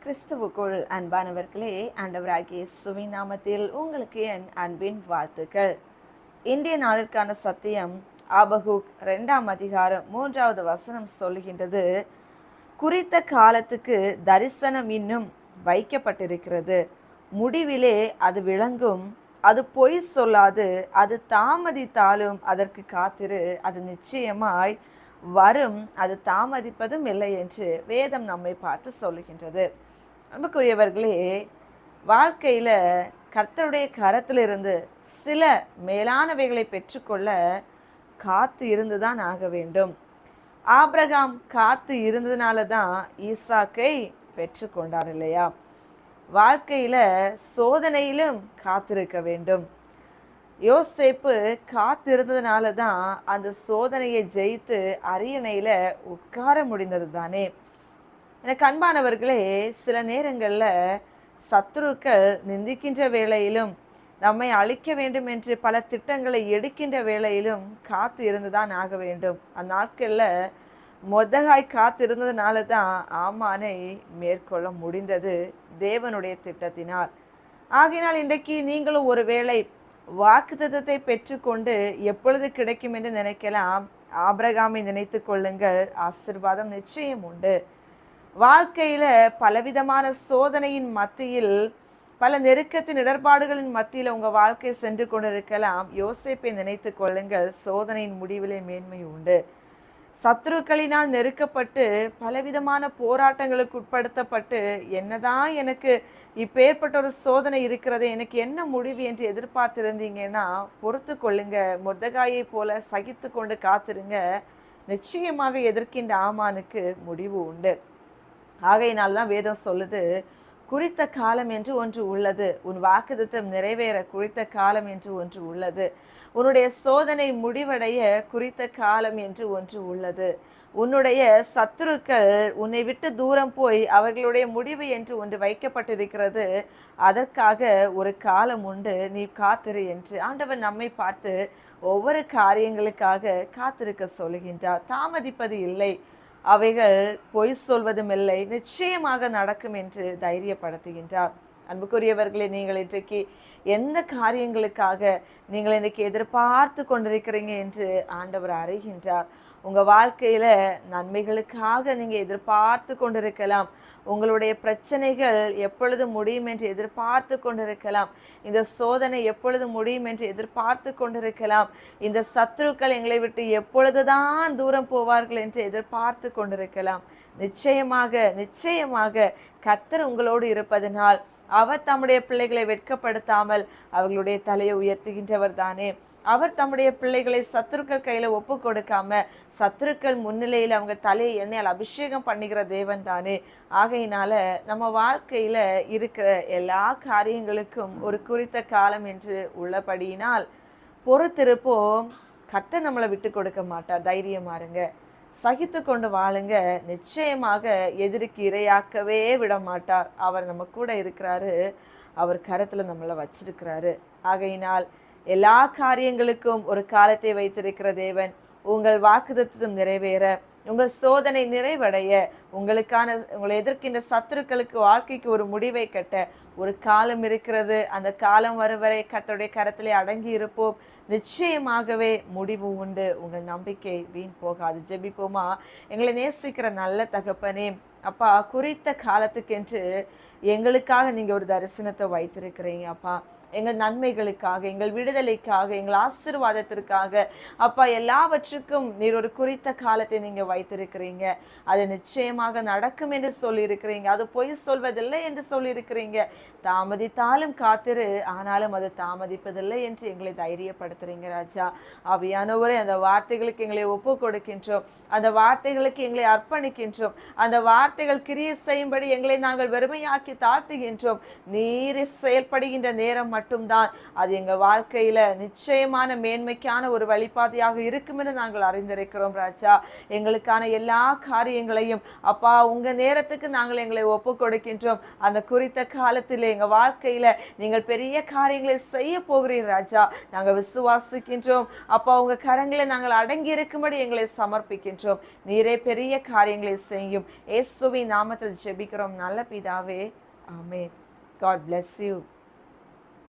கிறிஸ்துவுக்குள் அன்பானவர்களே, ஆண்டவராகிய இயேசுவின் நாமத்தில் உங்களுக்கு என் அன்பின் வாழ்த்துக்கள். இந்திய நாளிற்கான சத்தியம் ஆபகுக் 2ஆம் அதிகாரம் 3வது வசனம் சொல்லுகின்றது, குறித்த காலத்துக்கு தரிசனம் இன்னும் வைக்கப்பட்டிருக்கிறது, முடிவிலே அது விளங்கும், அது பொய் சொல்லாது, அது தாமதித்தாலும் அதற்கு காத்திரு, அது நிச்சயமாய் வரும், அது தாமதிப்பதும் இல்லை என்று வேதம் நம்மை பார்த்து சொல்லுகின்றது. அன்புக்குரியவர்களே, வாழ்க்கையில் கர்த்தருடைய கரத்திலிருந்து சில மேலானவைகளை பெற்றுக்கொள்ள காத்து இருந்துதான் ஆக வேண்டும். ஆபிரகாம் காத்து இருந்ததுனால தான் ஈசாக்கை பெற்றுக்கொண்டார் இல்லையா? வாழ்க்கையில் சோதனையிலும் காத்திருக்க வேண்டும். யோசேப்பு காத்திருந்ததுனால தான் அந்த சோதனையை ஜெயித்து அரியணையில் உட்கார முடிந்தது தானே. எனக்கு அன்பானவர்களே, சில நேரங்களில் சத்துருக்கள் நிந்திக்கின்ற வேளையிலும் நம்மை அழிக்க வேண்டும் என்று பல திட்டங்களை எடுக்கின்ற வேளையிலும் காத்து இருந்துதான் ஆக வேண்டும். அந்த நாட்களில் மொர்தெகாய் காத்து இருந்ததுனால தான் ஆமானை மேற்கொள்ள முடிந்தது தேவனுடைய திட்டத்தினால். ஆகையினால் இன்றைக்கு நீங்களும் ஒரு வேளை வாக்குத்தத்தத்தை பெற்றுக்கொண்டு எப்பொழுது கிடைக்கும் என்று நினைக்கலாம். ஆபிரகாமை நினைத்து கொள்ளுங்கள், ஆசீர்வாதம் நிச்சயம் உண்டு. வாழ்க்கையில பலவிதமான சோதனையின் மத்தியில், பல நெருக்கத்தின் இடர்பாடுகளின் மத்தியில் உங்க வாழ்க்கை சென்று கொண்டிருக்கலாம். யோசேப்பை நினைத்து கொள்ளுங்கள், சோதனையின் முடிவிலே மேன்மை உண்டு. சத்துருக்களினால் நெருக்கப்பட்டு பலவிதமான போராட்டங்களுக்கு உட்படுத்தப்பட்டு, என்னதான் எனக்கு இப்பேற்பட்ட ஒரு சோதனை இருக்கிறது, எனக்கு என்ன முடிவு என்று எதிர்பார்த்திருந்தீங்கன்னா பொறுத்து கொள்ளுங்க. மொர்தெகாயை போல சகித்து கொண்டு காத்திருங்க. நிச்சயமாக எதிர்க்கின்ற ஆமானுக்கு முடிவு உண்டு. ஆகையினால்தான் வேதம் சொல்லுது, குறித்த காலம் என்று ஒன்று உள்ளது, உன் வாக்குத்தத்தம் நிறைவேற குறித்த காலம் என்று ஒன்று உள்ளது, உன்னுடைய சோதனை முடிவடைய குறித்த காலம் என்று ஒன்று உள்ளது, உன்னுடைய சத்துருக்கள் உன்னை விட்டு தூரம் போய் அவர்களுடைய முடிவு என்று ஒன்று வைக்கப்பட்டிருக்கிறது, அதற்காக ஒரு காலம் உண்டு, நீ காத்திரு என்று ஆண்டவர் நம்மை பார்த்து ஒவ்வொரு காரியங்களுக்காக காத்திருக்க சொல்லுகின்றார். தாமதிப்பது இல்லை, அவைகள் பொய் சொல்வதும் இல்லை, நிச்சயமாக நடக்கும் என்று தைரியப்படுத்துகின்றார். அன்புக்குரியவர்களே, நீங்கள் இன்றைக்கு எந்த காரியங்களுக்காக நீங்கள் இன்றைக்கு எதிர்பார்த்து கொண்டிருக்கிறீங்க என்று ஆண்டவர் அறிகின்றார். உங்கள் வாழ்க்கையில் நன்மைகளுக்காக நீங்கள் எதிர்பார்த்து கொண்டிருக்கலாம். உங்களுடைய பிரச்சனைகள் எப்பொழுது முடியும் என்று எதிர்பார்த்து கொண்டிருக்கலாம். இந்த சோதனை எப்பொழுது முடியும் என்று எதிர்பார்த்து கொண்டிருக்கலாம். இந்த சத்துருக்கள் எங்களை விட்டு எப்பொழுதுதான் தூரம் போவார்கள் என்று எதிர்பார்த்து கொண்டிருக்கலாம். நிச்சயமாக நிச்சயமாக கர்த்தர் உங்களோடு இருப்பதனால் அவர் தம்முடைய பிள்ளைகளை வெட்கப்படுத்தாமல் அவர்களுடைய தலையை உயர்த்துகின்றவர் தானே. அவர் தம்முடைய பிள்ளைகளை சத்துருக்கள் கையில ஒப்பு கொடுக்காம சத்துருக்கள் முன்னிலையில் அவங்க தலையை எண்ணெயால் அபிஷேகம் பண்ணுகிற தேவன் தானே. ஆகையினால நம்ம வாழ்க்கையில இருக்கிற எல்லா காரியங்களுக்கும் ஒரு குறித்த காலம் என்று உள்ளபடியினால் பொறுத்திருப்போம். கர்த்தர் நம்மளை விட்டு கொடுக்க மாட்டார். தைரியமா இருங்க, சகித்து கொண்டு வாழுங்க. நிச்சயமாக எதிரிக்கு இரையாக்கவே விட மாட்டார். அவர் நம்ம கூட இருக்கிறாரு, அவர் கரத்துல நம்மளை வச்சிருக்கிறாரு. ஆகையினால் எல்லா காரியங்களுக்கும் ஒரு காலத்தை வைத்திருக்கிற தேவன் உங்கள் வாக்குத்தத்தம் நிறைவேற, உங்கள் சோதனை நிறைவடைய, உங்களை எதிர்க்கின்ற சத்துருக்களுக்கு வாழ்க்கைக்கு ஒரு முடிவை கட்ட ஒரு காலம் இருக்கிறது. அந்த காலம் வரும் வரை கர்த்தருடைய கரத்திலே அடங்கி இருப்போம். நிச்சயமாகவே முடிவு உண்டு. உங்கள் நம்பிக்கை வீண் போகாது. ஜெபிப்போமா? எங்களை நேசிக்கிற நல்ல தகப்பனே, அப்பா, குறித்த காலத்துக்கென்று எங்களுக்காக நீங்க ஒரு தரிசனத்தை வைத்திருக்கிறீங்க அப்பா. எங்கள் நன்மைகளுக்காக, எங்கள் விடுதலைக்காக, எங்கள் ஆசீர்வாதத்திற்காக அப்பா, எல்லாவற்றுக்கும் நீர் ஒரு குறித்த காலத்தை நீங்க வைத்திருக்கிறீங்க. அது நிச்சயமாக நடக்கும் என்று சொல்லியிருக்கிறீங்க. அது பொய் சொல்வதில்லை என்று சொல்லியிருக்கிறீங்க. தாமதித்தாலும் காத்திரு, ஆனாலும் அது தாமதிப்பதில்லை என்று எங்களை தைரியப்படுத்துறீங்க ராஜா. ஆவியானவரே, அந்த வார்த்தைகளுக்கு எங்களை ஒப்பு கொடுக்கின்றோம், அந்த வார்த்தைகளுக்கு எங்களை அர்ப்பணிக்கின்றோம், அந்த வார்த்தைகள் கிரியை செய்யும்படி எங்களை நாங்கள் வெறுமையாக்கி தாழ்த்துகின்றோம். நீர் செயல்படுகின்ற நேரம் மட்டும்தான் அது எங்கள் வாழ்க்கையில நிச்சயமான மேன்மைக்கான ஒரு வழிபாதையாக இருக்கும் என்று நாங்கள் அறிந்திருக்கிறோம் ராஜா. எங்களுக்கான எல்லா காரியங்களையும் அப்பா உங்க நேரத்துக்கு நாங்கள் எங்களை ஒப்பு கொடுக்கின்றோம். அந்த குறித்த காலத்தில் எங்க வாழ்க்கையில நீங்கள் பெரிய காரியங்களை செய்ய போகிறீர் ராஜா. நாங்கள் விசுவாசிக்கின்றோம் அப்பா. உங்க கரங்களை நாங்கள் அடங்கி இருக்கும்படி எங்களை சமர்ப்பிக்கின்றோம். நீரே பெரிய காரியங்களை செய்யும். இயேசுவின் நாமத்தில் ஜெபிக்கிறோம் நல்ல பிதாவே, ஆமென். God bless you.